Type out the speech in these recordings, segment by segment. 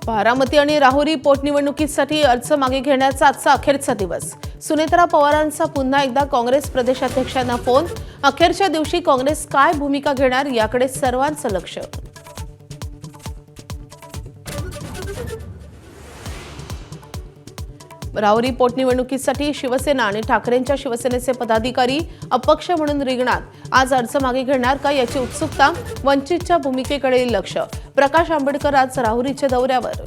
बारामती आणि राहुरी पोटनिवडणुकीसाठी अर्ज मागे घेण्याचा आजचा अखेरचा दिवस। सुनेत्रा पवारांचा पुन्हा एकदा काँग्रेस प्रदेशाध्यक्षांना फोन। अखेरच्या दिवशी काँग्रेस काय भूमिका घेणार याकडे सर्वांचं लक्ष। राहुरी पोटनिवडणुकीसाठी शिवसेना आणि ठाकरेंच्या शिवसेनेचे पदाधिकारी अपक्ष म्हणून रिंगणात आज अर्ज मागे घेणार का याची उत्सुकता। वंचितच्या भूमिकेकडे लक्ष। प्रकाश आंबेडकर आज राहुरीच्या दौऱ्यावर।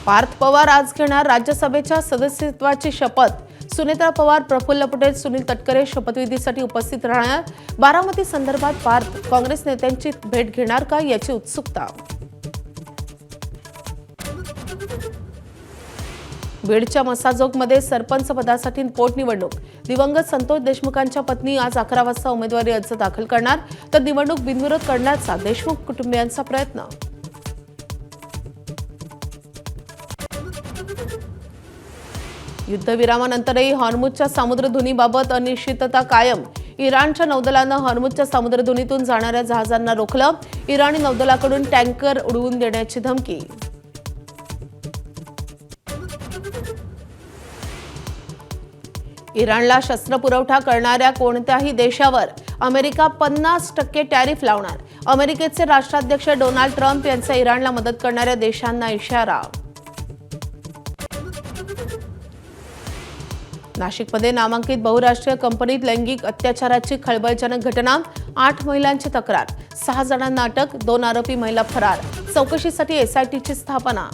पार्थ पवार आज घेणार राज्यसभेच्या सदस्यत्वाची शपथ। सुनेत्रा पवार, प्रफुल्ल पटेल, सुनील तटकरे शपथविधीसाठी उपस्थित राहणार। बारामती संदर्भात पार्थ काँग्रेस नेत्यांची भेट घेणार का याची उत्सुकता। बीडच्या मसाजोगमध्ये सरपंच पदासाठी पोटनिवडणूक। दिवंगत संतोष देशमुखांच्या पत्नी आज 11 वाजता उमेदवारी अर्ज दाखल करणार, तर निवडणूक बिनविरोध करण्याचा देशमुख कुटुंबियांचा प्रयत्न। युद्धविरामानंतरही हॉर्मुझच्या सामुद्रधुनीबाबत अनिश्चितता कायम। इराणच्या नौदलानं हॉर्मुझच्या सामुद्रधुनीतून जाणाऱ्या जहाजांना रोखलं। इराणी नौदलाकडून टँकर उडवून देण्याची धमकी। इराणला शस्त्रपुरवठा करणाऱ्या कोणत्याही देशावर अमेरिका 50% टॅरिफ लावणार। अमेरिकेचे राष्ट्राध्यक्ष डोनाल्ड ट्रम्प यांचा इराणला मदत करणाऱ्या देशांना इशारा। नाशिकमध्ये नामांकित बहुराष्ट्रीय कंपनीत लैंगिक अत्याचाराची खळबळजनक घटना। 8 महिलांची तक्रार, 6 जणांना अटक, 2 आरोपी महिला फरार। चौकशीसाठी एसआयटीची स्थापना।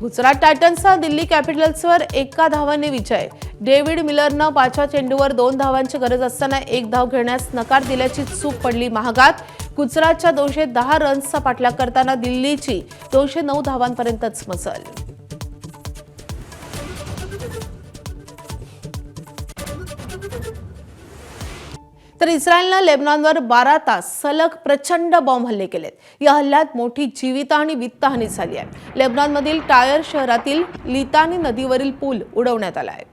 गुजरात टायटन्सचा दिल्ली कॅपिटल्सवर 1 धावाने विजय। डेव्हिड मिलरनं 5व्या चेंडूवर 2 धावांची गरज असताना 1 धाव घेण्यास नकार दिल्याची चूक पडली महागात। गुजरातच्या 210 रन्सचा पाठलाग करताना दिल्लीची 209 धावांपर्यंतच मजल। तर इस्रायलनं लेबनॉनवर 12 तास सलग प्रचंड बॉम्ब हल्ले केलेत। या हल्ल्यात मोठी जीवित आणि वित्तहानी झाली आहे। लेबनॉनमधील टायर शहरातील लितानी नदीवरील पूल उडवण्यात आला आहे।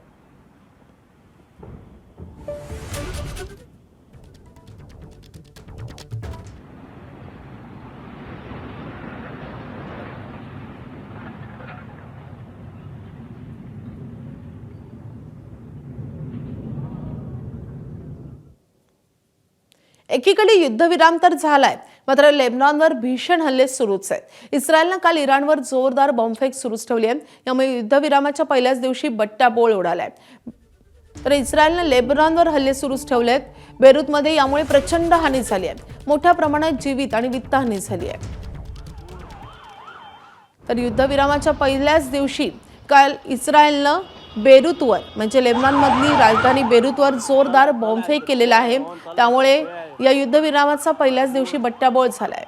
एकीकडे युद्धविराम तर झालाय, मात्र लेबनॉनवर भीषण हल्ले सुरूच आहेत। इस्रायलनं काल इराणवर जोरदार बॉम्बफेक सुरूच ठेवली आहे। यामुळे युद्धविरामाच्या पहिल्याच दिवशी बट्ट्याबोळ उडालाय। तर इस्रायलनं लेबनॉनवर हल्ले सुरूच ठेवलेत। बेरूतमध्ये यामुळे प्रचंड हानी झाली आहे। मोठ्या प्रमाणात जीवित आणि वित्तहानी झाली आहे। तर युद्धविरामाच्या पहिल्याच दिवशी काल इस्रायलनं बेरूतवर म्हणजे लेबनॉनमधली राजधानी बेरूतवर जोरदार बॉम्बफेक केलेला आहे। त्यामुळे या युद्धविरामाचा पहिल्याच दिवशी बट्ट्याबोळ झालाय।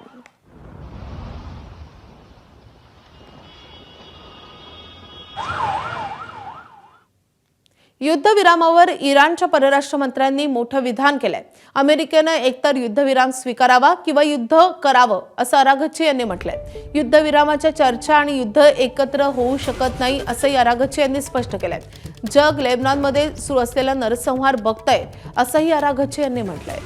युद्धविरामावर इराणच्या परराष्ट्र मंत्र्यांनी मोठं विधान केलंय। अमेरिकेनं एकतर युद्धविराम स्वीकारावा किंवा युद्ध करावं असं अराघची यांनी म्हटलंय। युद्धविरामाच्या चर्चा आणि युद्ध एकत्र होऊ शकत नाही असंही अराघची यांनी स्पष्ट केलंय। जग लेबनॉनमध्ये सुरू असलेला नरसंहार बघतंय असंही अराघची यांनी म्हटलंय।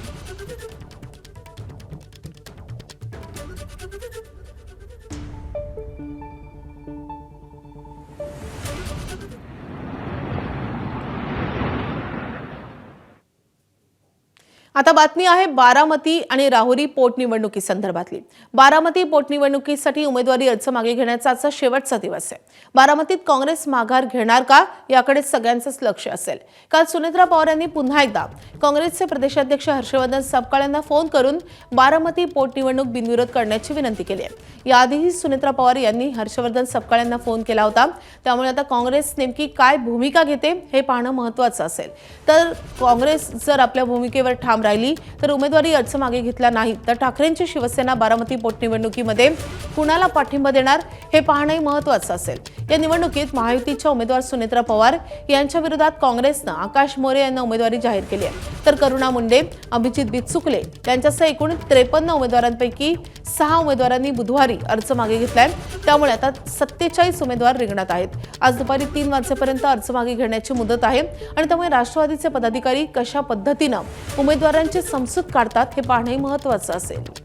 आता बातमी आहे बारामती आणि राहुरी पोटनिवडणुकी संदर्भातली। बारामती पोटनिवडणुकीसाठी उमेदवारी अर्ज मागे घेण्याचा आजचा शेवटचा दिवस आहे। बारामतीत काँग्रेस माघार घेणार का याकडे सगळ्यांचंच लक्ष असेल। काल सुनेत्रा पवार यांनी पुन्हा एकदा काँग्रेसचे प्रदेशाध्यक्ष हर्षवर्धन सपकाळ यांना फोन करून बारामती पोटनिवडणूक बिनविरोध करण्याची विनंती केली आहे। याआधीही सुनेत्रा पवार यांनी हर्षवर्धन सपकाळ यांना फोन केला होता। त्यामुळे आता काँग्रेस नेमकी काय भूमिका घेते हे पाहणं महत्त्वाचं असेल। तर काँग्रेस जर आपल्या भूमिकेवर ठाम राहिली तर उमेदवारी अर्ज मागे घेतला नाही तर ठाकरेंची शिवसेना बारामती पोटनिवडणुकीमध्ये कुणाला पाठिंबा देणार हे पाहणंही महत्त्वाचं असेल। या निवडणुकीत महायुतीच्या उमेदवार सुनेत्रा पवार यांच्या विरोधात काँग्रेसनं आकाश मोरे यांना उमेदवारी जाहीर केली आहे, तर करुणा मुंडे, अभिजित बिचुकले यांच्यासह एकूण 53 उमेदवारांपैकी 6 उमेदवारांनी बुधवारी अर्ज मागे घेतलाय। त्यामुळे आता 47 उमेदवार रिंगणात आहेत। आज दुपारी 3 वाजेपर्यंत अर्ज मागे घेण्याची मुदत आहे आणि त्यामुळे राष्ट्रवादीचे पदाधिकारी कशा पद्धतीनं उमेदवारांची समजूत काढतात हे पाहणंही महत्त्वाचं असेल।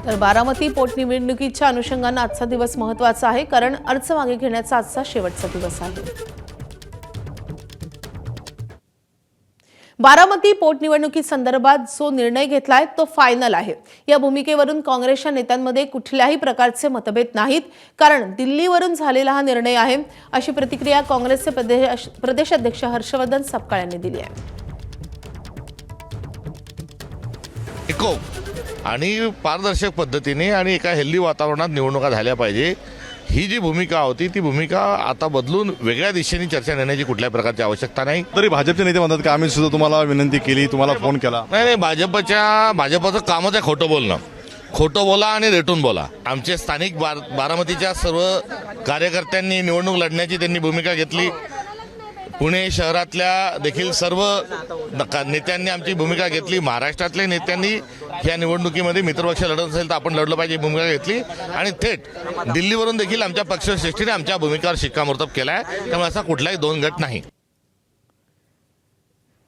तर बारामती पोटनिवडणुकीच्या अनुषंगानं आजचा दिवस महत्त्वाचा आहे, कारण अर्ज मागे घेण्याचा आजचा शेवटचा दिवस आहे। बारामती पोटनिवडणुकीसंदर्भात जो निर्णय घेतलाय तो फायनल आहे। या भूमिकेवरून काँग्रेसच्या नेत्यांमध्ये कुठल्याही प्रकारचे मतभेद नाहीत, कारण दिल्लीवरून झालेला हा निर्णय आहे, अशी प्रतिक्रिया काँग्रेसचे प्रदेशाध्यक्ष हर्षवर्धन सपकाळ यांनी दिली आहे। आणि पारदर्शक पद्धतीने आणि एका हेल्दी वातावरणात निवडणुका झाल्या पाहिजे, ही जी भूमिका होती ती भूमिका आता बदलून वेगळ्या दिशेने चर्चा नेण्याची कुठल्याही प्रकारची आवश्यकता नाही। तरी भाजपचे नेते म्हणतात की आम्ही सुद्धा तुम्हाला विनंती केली, तुम्हाला फोन केला। नाही, भाजपचं कामच आहे खोटं बोलणं, खोटं बोला आणि रेटून बोला। आमचे स्थानिक बारामतीच्या सर्व कार्यकर्त्यांनी निवडणूक लढण्याची त्यांनी भूमिका घेतली। पुणे शहरातल्या देखील सर्व नेत्यांनी आमची भूमिका घेतली। महाराष्ट्रातल्या नेत्यांनी या निवडणुकीमध्ये मित्रपक्ष लढत असेल तर आपण लढलं पाहिजे भूमिका घेतली आणि थेट दिल्लीवरून देखील आमच्या पक्षश्रेष्ठीने आमच्या भूमिकेवर शिक्कामोर्तब केला आहे। त्यामुळे असा कुठलाही दोन गट नाही।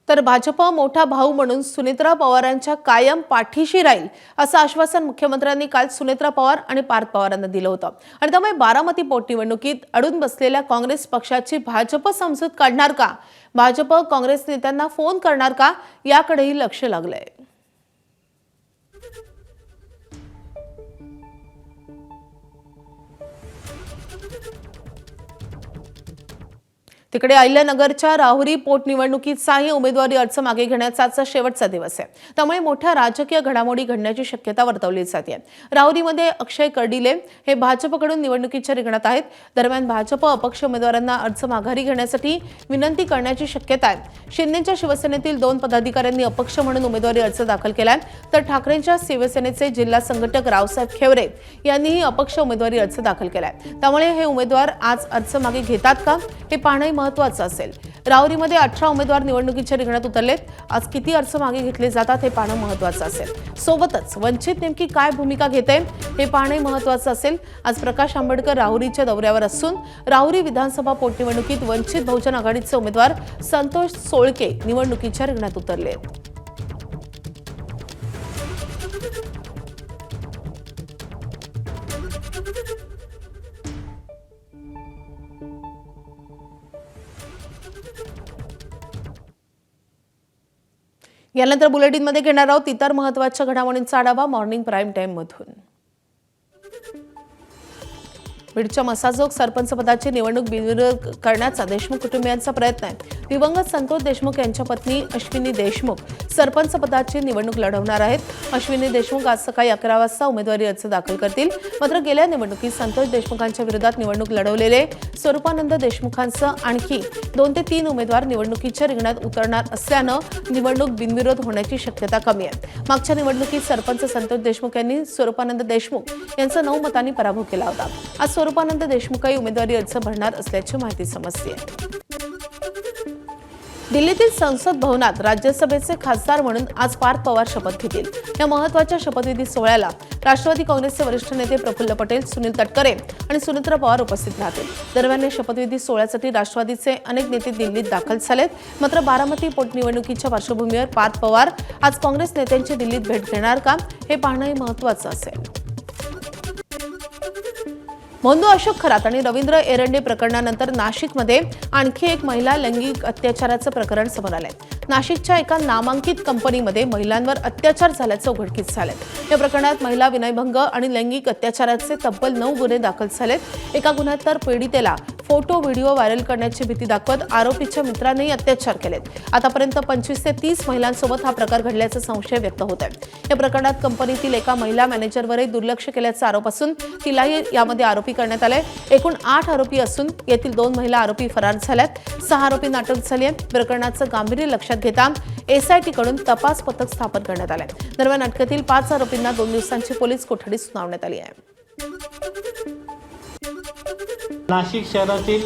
तर भाजप मोठा भाऊ म्हणून सुनेत्रा पवारांच्या कायम पाठीशी राहील असं आश्वासन मुख्यमंत्र्यांनी काल सुनेत्रा पवार आणि पार्थ पवारांना दिलं होतं आणि त्यामुळे बारामती पोटनिवडणुकीत अडून बसलेल्या काँग्रेस पक्षाची भाजप समजूत काढणार का, भाजप काँग्रेस नेत्यांना फोन करणार का, याकडेही लक्ष लागलंय। तिकडे अहिल्यानगरच्या राहुरी पोटनिवडणुकीचाही उमेदवारी अर्ज मागे घेण्याचा आजचा शेवटचा दिवस आहे, त्यामुळे मोठ्या राजकीय घडामोडी घडण्याची शक्यता वर्तवली जाते। राहुरीमध्ये अक्षय कर्डिले हे भाजपकडून निवडणुकीच्या रिंगणात आहेत। दरम्यान भाजप अपक्ष उमेदवारांना अर्ज माघारी घेण्यासाठी विनंती करण्याची शक्यता आहे। शिंदेच्या शिवसेनेतील 2 पदाधिकाऱ्यांनी अपक्ष म्हणून उमेदवारी अर्ज दाखल केलाय, तर ठाकरेंच्या शिवसेनेचे जिल्हा संघटक रावसाहेब खेवरे यांनीही अपक्ष उमेदवारी अर्ज दाखल केलाय। त्यामुळे हे उमेदवार आज अर्ज मागे घेतात का हे पाहणं महत्त्वाचं असेल। राहुरीमध्ये 18 उमेदवार निवडणुकीच्या रिंगणात उतरलेत। आज किती अर्ज मागे घेतले जातात हे पाहणं महत्त्वाचं असेल। सोबतच वंचित नेमकी काय भूमिका घेते हे पाहणं महत्त्वाचं असेल। आज प्रकाश आंबेडकर राहुरीच्या दौऱ्यावर असून राहुरी विधानसभा पोटनिवडणुकीत वंचित बहुजन आघाडीचे उमेदवार संतोष सोळके निवडणुकीच्या रिंगणात उतरलेत। यानंतर बुलेटिनमध्ये घेणार आहोत इतर महत्त्वाच्या घडामोडींचा आढावा मॉर्निंग प्राईम टाइम मधून। बीडच्या मसाजोग सरपंच पदाची निवडणूक बिनविरोध करण्याचा देशमुख कुटुंबियांचा प्रयत्न आहे। दिवंगत संतोष देशमुख यांच्या पत्नी अश्विनी देशमुख सरपंच पदाची निवडणूक लढवणार आहेत। अश्विनी देशमुख आज सकाळी 11 वाजता उमेदवारी अर्ज दाखल करतील। मात्र गेल्या निवडणुकीत संतोष देशमुखांच्या विरोधात निवडणूक लढवलेले स्वरूपानंद देशमुखांसह आणखी 2 ते 3 उमेदवार निवडणुकीच्या रिंगणात उतरणार असल्यानं निवडणूक बिनविरोध होण्याची शक्यता कमी आहे। मागच्या निवडणुकीत सरपंच संतोष देशमुख यांनी स्वरूपानंद देशमुख यांचा 9 मतांनी पराभव केला होता। आज स्वरूपानंद देशमुखही उमेदवारी अर्ज भरणार असल्याची माहिती समजते आहे। दिल्लीतील संसद भवनात राज्यसभेचे खासदार म्हणून आज पार्थ पवार शपथ घेतील। या महत्त्वाच्या शपथविधी सोहळ्याला राष्ट्रवादी काँग्रेसचे वरिष्ठ नेते प्रफुल्ल पटेल, सुनील तटकरे आणि सुनेत्रा पवार उपस्थित राहतील। दरम्यान या शपथविधी सोहळ्यासाठी राष्ट्रवादीचे अनेक नेते दिल्लीत दाखल झालेत। मात्र बारामती पोटनिवडणुकीच्या पार्श्वभूमीवर पार्थ पवार आज काँग्रेस नेत्यांची दिल्लीत भेट घेणार का हे पाहणंही महत्त्वाचं असेल। मोंदू अशोक खरात आणि रवींद्र एरंडे प्रकरणानंतर नाशिकमध्ये आणखी एक महिला लैंगिक अत्याचाराचं प्रकरण समोर आलंय। नाशिकच्या एका नामांकित कंपनीमध्ये महिलांवर अत्याचार झाल्याचं उघडकीस झालंय। या प्रकरणात महिला विनयभंग आणि लैंगिक अत्याचाराचे तब्बल 9 गुन्हे दाखल झालेत। एका गुन्ह्यात तर पीडितेला फोटो व्हिडिओ व्हायरल करण्याची भीती दाखवत आरोपीच्या मित्रांनीही अत्याचार केलेत। आतापर्यंत 25 ते 30 महिलांसोबत हा प्रकार घडल्याचा संशय व्यक्त होत आहे। या प्रकरणात कंपनीतील एका महिला मॅनेजरवरही दुर्लक्ष केल्याचा आरोप असून तिलाही यामध्ये आरोपी करण्यात आले। एकूण 8 आरोपी असून यातील 2 महिला आरोपी फरार झाल्यात। 6 आरोपींना अटक झाली आहे। प्रकरणाचं गांभीर्य लक्षात घेता एसआयटी कडून तपास पथक स्थापन करण्यात आले। दरम्यान अटकेतील 5 आरोपींना 2 दिवसांची पोलीस कोठडी सुनावण्यात आली आहे। नाशिक शहरातील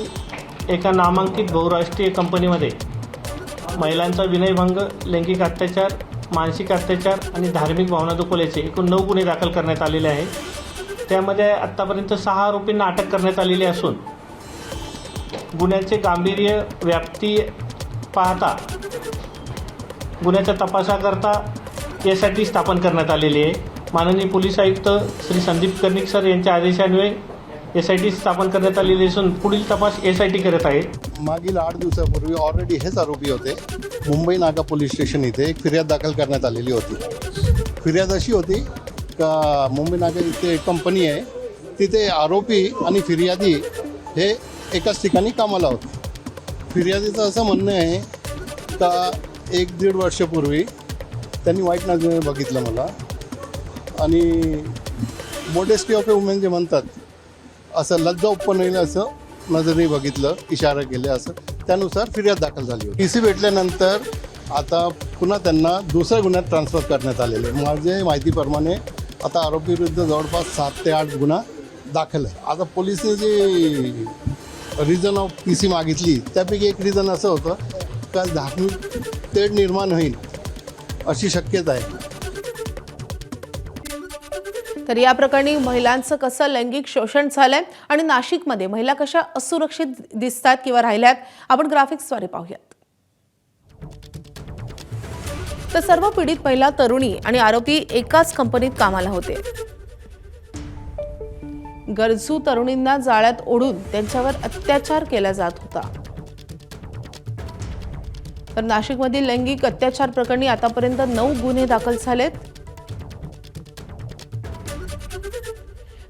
एका नामांकित बहुराष्ट्रीय कंपनीमध्ये महिलांचा विनयभंग, लैंगिक अत्याचार, मानसिक अत्याचार आणि धार्मिक भावना दुखवल्याचे एकूण 9 गुन्हे दाखल करण्यात आलेले आहेत। त्यामध्ये आत्तापर्यंत 6 आरोपींना अटक करण्यात आलेली असून गुन्ह्याचे गांभीर्य, व्याप्ती पाहता गुन्ह्याच्या तपासाकरता एसआयटी स्थापन करण्यात आलेली आहे। माननीय पोलीस आयुक्त श्री संदीप कर्णिक सर यांच्या आदेशान्वये एसआयटी स्थापन करण्यात आलेली असून पुढील तपास एसआयटी करत आहे। मागील 8 दिवसापूर्वी ऑलरेडी हेच आरोपी होते। मुंबई नाका पोलीस स्टेशन इथे एक फिर्याद दाखल करण्यात आलेली होती। फिर्याद अशी होती का मुंबई नाका इथे एक कंपनी आहे, तिथे आरोपी आणि फिर्यादी हे एकाच ठिकाणी कामाला होते। फिर्यादीचं असं म्हणणं आहे का 1-1.5 वर्षापूर्वी त्यांनी वाईट नजरेने बघितलं मला आणि मोडेस्टी ऑफ ए वुमेन जे म्हणतात असं लज्जा उत्पन्न होईल असं नजरेने बघितलं, इशारा केले, असं त्यानुसार फिर्याद दाखल झाली होती। टीसी भेटल्यानंतर आता पुन्हा त्यांना दुसऱ्या गुन्ह्यात ट्रान्सफर करण्यात आलेले। माझ्या माहितीप्रमाणे आता आरोपीविरुद्ध जवळपास 7 ते 8 गुन्हा दाखल आहे। आता पोलिसने जे रिझन ऑफ टीसी मागितली त्यापैकी एक रिझन असं होतं का धार्मिक तेढ निर्माण होईल अशी शक्यता आहे। तर या प्रकरणी महिलांचं कसं लैंगिक शोषण झालंय आणि नाशिकमध्ये महिला कशा असुरक्षित दिसतात किंवा राहिल्यात आपण ग्राफिक्सद्वारे पाहूयात। तर सर्व पीडित महिला, तरुणी आणि आरोपी एकाच कंपनीत कामाला होते। गरजू तरुणींना जाळ्यात ओढून त्यांच्यावर अत्याचार केला जात होता। तर नाशिकमधील लैंगिक अत्याचार प्रकरणी आतापर्यंत 9 गुन्हे दाखल झालेत।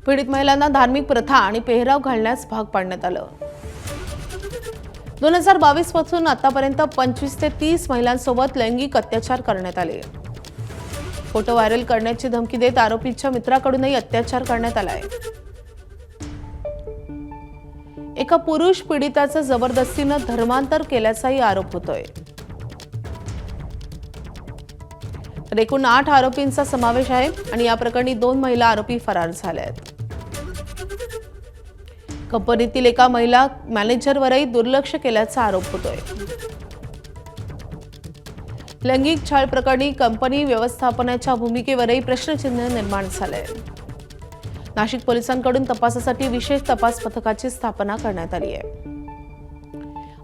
पीडित महिलांना धार्मिक प्रथा आणि पेहराव घालण्यास भाग पाडण्यात आलं। 2022 पासून आतापर्यंत 25 ते 30 महिलांसोबत लैंगिक अत्याचार करण्यात आले। फोटो व्हायरल करण्याची धमकी देत आरोपीच्या मित्राकडूनही अत्याचार करण्यात आलाय। एका पुरुष पीडिताचं जबरदस्तीनं धर्मांतर केल्याचाही आरोप होतोय। तर एकूण 8 आरोपींचा समावेश आहे आणि या प्रकरणी 2 महिला आरोपी फरार झाल्या आहेत। कंपनीतील एका महिला मॅनेजरवरही दुर्लक्ष केल्याचा आरोप होतोय। लैंगिक छळ प्रकरणी कंपनी व्यवस्थापनाच्या भूमिकेवरही प्रश्नचिन्ह निर्माण झालंय। नाशिक पोलिसांकडून तपासासाठी विशेष तपास पथकाची स्थापना करण्यात आली आहे।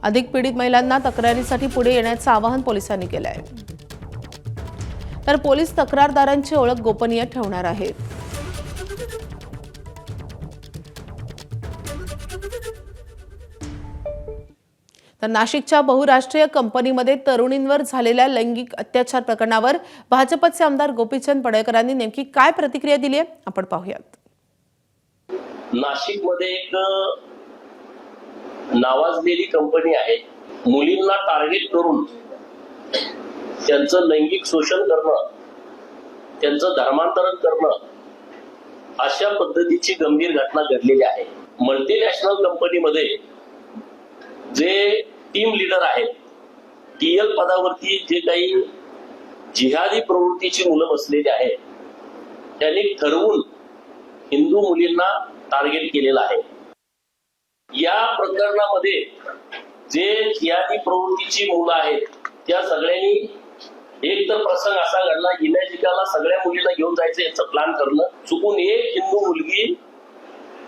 अधिक पीडित महिलांना तक्रारीसाठी पुढे येण्याचं आवाहन पोलिसांनी केलं आहे। तर पोलीस तक्रारदारांची ओळख गोपनीय ठेवणार आहेत। तर नाशिकच्या बहुराष्ट्रीय कंपनीमध्ये तरुणींवर झालेल्या लैंगिक अत्याचार प्रकरणावर भाजपचे आमदार गोपीचंद पडळकरांनी नेमकी काय प्रतिक्रिया दिली आहे आपण पाहूयात। नाशिकमध्ये एक नावाजलेली कंपनी आहे। मुलींना टार्गेट करून त्यांचं लैंगिक शोषण करणं, त्यांचं धर्मांतरण करणं, अशा पद्धतीची गंभीर घटना घडलेली आहे। मल्टीनॅशनल कंपनीमध्ये जे टीम लीडर आहेत, टीएल पदावरती जे काही जिहादी प्रवृत्तीची मुलं बसलेली आहेत, त्यांनी ठरवून हिंदू मुलींना टार्गेट केलेलं आहे। या प्रकरणामध्ये जे जिहादी प्रवृत्तीची मुलं आहेत त्या सगळ्यांनी एक तर प्रसंग असा घडला, इमॅजिकाला सगळ्या मुलींना घेऊन जायचं याचं प्लॅन करणं, चुकून एक हिंदू मुलगी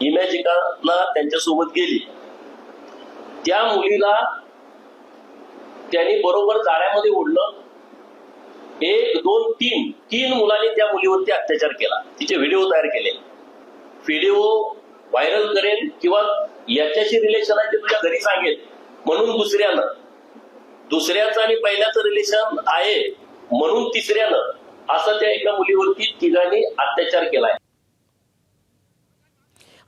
इमॅजिकाला त्यांच्यासोबत गेली। त्या मुलीला त्यांनी बरोबर जाळ्यामध्ये ओढलं। 1, 2, 3 मुलांनी त्या मुलीवरती अत्याचार केला, तिचे व्हिडिओ तयार केले। व्हिडिओ व्हायरल करेन किंवा याच्याशी रिलेशन आहे ते तुझ्या घरी सांगेल म्हणून दुसऱ्यानं दुसऱ्याचं आणि पहिल्याचं रिलेशन आहे म्हणून तिसऱ्यानं असं त्या एका मुलीवरती तिघांनी अत्याचार केलाय.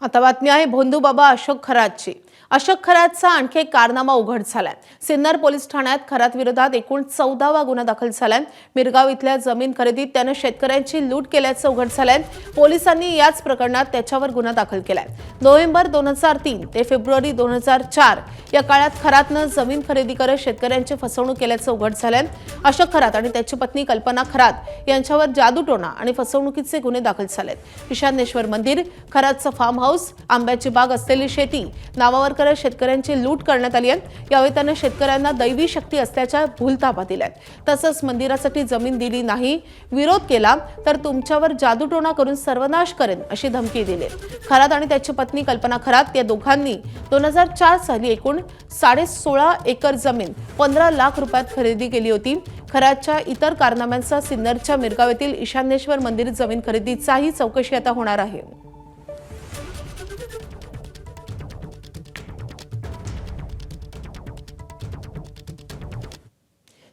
आता बातमी आहे भोंदूबाबा अशोक खरातची. अशोक खरातचा आणखी एक कारनामा उघड झालाय. सिन्नर पोलीस ठाण्यात खरात विरोधात एकूण 14वा गुन्हा दाखल झालाय. मिरगाव इथल्या जमीन खरेदीत त्यानं शेतकऱ्यांची लूट केल्याचं उघड झालंय. पोलिसांनी याच प्रकरणात त्याच्यावर गुन्हा दाखल केलाय. नोव्हेंबर 2003 ते फेब्रुवारी 2004 या काळात खरातनं जमीन खरेदी करत शेतकऱ्यांची फसवणूक केल्याचं उघड झालंय. अशोक खरात आणि त्याची पत्नी कल्पना खरात यांच्यावर जादूटोणा आणि फसवणुकीचे गुन्हे दाखल झालेत. ईशान्येश्वर मंदिर, खरातचं फार्म हाऊस, आंब्याची बाग असलेली शेती नावावर करत शेतकऱ्यांची लूट करण्यात आली आहे. यावेळी त्यानं शेतकऱ्यांना दैवी शक्ती असल्याच्या भूलथापा दिल्यात. तसंच मंदिरासाठी जमीन दिली नाही, विरोध केला तर तुमच्यावर जादूटोणा करून सर्वनाश करेन अशी धमकी दिली. खरात आणि त्याची पत्नी कल्पना खरात या दोघांनी 2004 साली एकूण 16.5 एकर जमीन 15 लाख रुपयात खरेदी केली होती. खरातच्या इतर कारनाम्यांचा सिन्नरच्या मिरगाव येथील ईशान्येश्वर मंदिर जमीन खरेदीचाही चौकशी आता होणार आहे.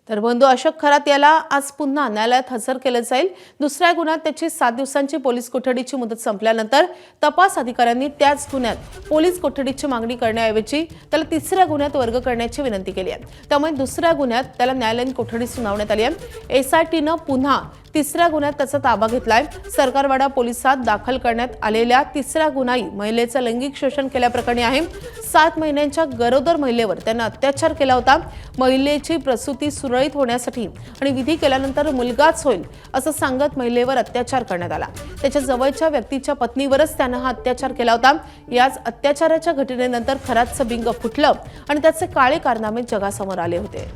तर बंधू अशोक खरात याला आज पुन्हा न्यायालयात हजर केलं जाईल. दुसऱ्या गुन्ह्यात त्याची 7 दिवसांची पोलीस कोठडीची मुदत संपल्यानंतर तपास अधिकाऱ्यांनी त्याच गुन्ह्यात पोलीस कोठडीची मागणी करण्याऐवजी त्याला तिसऱ्या गुन्ह्यात वर्ग करण्याची विनंती केली आहे. त्यामुळे दुसऱ्या गुन्ह्यात त्याला न्यायालयीन कोठडी सुनावण्यात आली आहे. एसआयटीनं पुन्हा तिसऱ्या गुन्ह्यात त्याचा ताबा घेतलाय. सरकारवाडा पोलिसात दाखल करण्यात आलेल्या तिसऱ्या गुन्हाही महिलेचं लैंगिक शोषण केल्याप्रकरणी आहे. 7 महिन्यांच्या गरोदर महिलेवर त्यानं अत्याचार केला होता. महिलेची प्रसूती सुरळीत होण्यासाठी आणि विधी केल्यानंतर मुलगाच होईल असं सांगत महिलेवर अत्याचार करण्यात आला. त्याच्या जवळच्या व्यक्तीच्या पत्नीवरच त्यानं हा अत्याचार केला होता. याच अत्याचाराच्या घटनेनंतर खरातचं बिंग फुटलं आणि त्याचे काळे कारनामे जगासमोर आले होते.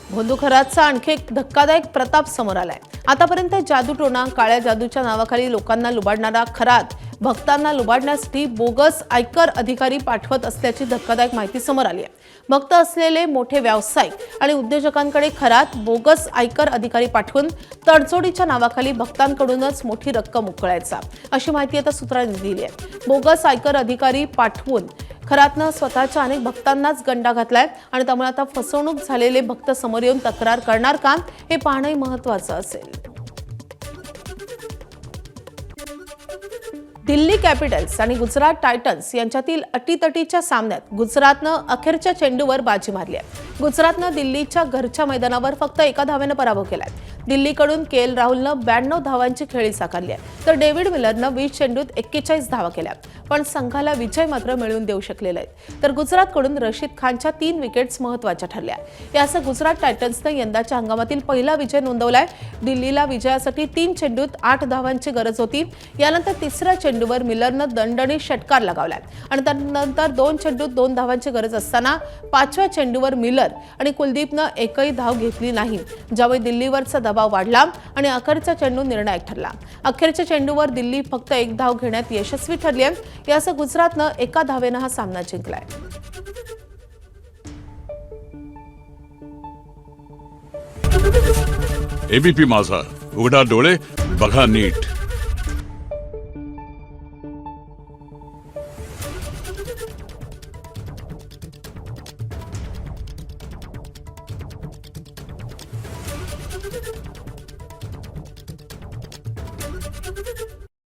भोंदू खरातचा आणखी एक धक्कादायक प्रताप समोर आलाय. आतापर्यंत जादूटोणा, काळ्या जादूच्या नावाखाली लोकांना लुबाडणारा खरात भक्तांना लुबाडण्यासाठी बोगस आयकर अधिकारी पाठवत असल्याची धक्कादायक माहिती समोर आली आहे. भक्त असलेले मोठे व्यावसायिक आणि उद्योजकांकडे खरात बोगस आयकर अधिकारी पाठवून तडजोडीच्या नावाखाली भक्तांकडूनच मोठी रक्कम उकळायचा अशी माहिती आता सूत्रांनी दिली आहे. बोगस आयकर अधिकारी पाठवून खरातनं स्वतःच्या अनेक भक्तांनाच गंडा घातलाय आणि त्यामुळे आता फसवणूक झालेले भक्त समोर येऊन तक्रार करणार का हे पाहणंही महत्त्वाचं असेल. दिल्ली कॅपिटल्स आणि गुजरात टायटन्स यांच्यातील अटीतटीच्या सामन्यात गुजरातनं अखेरच्या चेंडूवर बाजी मारली आहे. गुजरातनं दिल्लीच्या घरच्या मैदानावर फक्त 1 धावेनं पराभव केलाय. दिल्लीकडून केएल राहुलनं 92 धावांची खेळी साकारली आहे तर डेव्हिड मिलरनं 20 चेंडूत 41 धावा केल्या. पण संघाला विजय मात्र मिळवून देऊ शकलेला आहे. तर गुजरातकडून रशीद खानच्या 3 विकेट्स महत्त्वाच्या ठरल्या. यासह गुजरात टायटन्सनं यंदाच्या हंगामातील पहिला विजय नोंदवलाय. दिल्लीला विजयासाठी 3 चेंडूत 8 धावांची गरज होती. यानंतर तिसऱ्या चेंडूवर मिलरनं दणदणीत षटकार लगावलाय आणि त्यानंतर 2 चेंडूत 2 धावांची गरज असताना 5व्या चेंडूवर मिलर आणि कुलदीपनं एकही धाव घेतली नाही, ज्यावेळी दिल्लीवरचा दबाव वाढला आणि अखेरचा चेंडू निर्णायक ठरला. अखेरच्या चेंडूवर दिल्ली फक्त 1 धाव घेण्यात यशस्वी ठरली आहे. यासह गुजरातनं 1 धावेनं हा सामना जिंकलाय. एबीपी माझा, उघडा डोळे बघा नीट.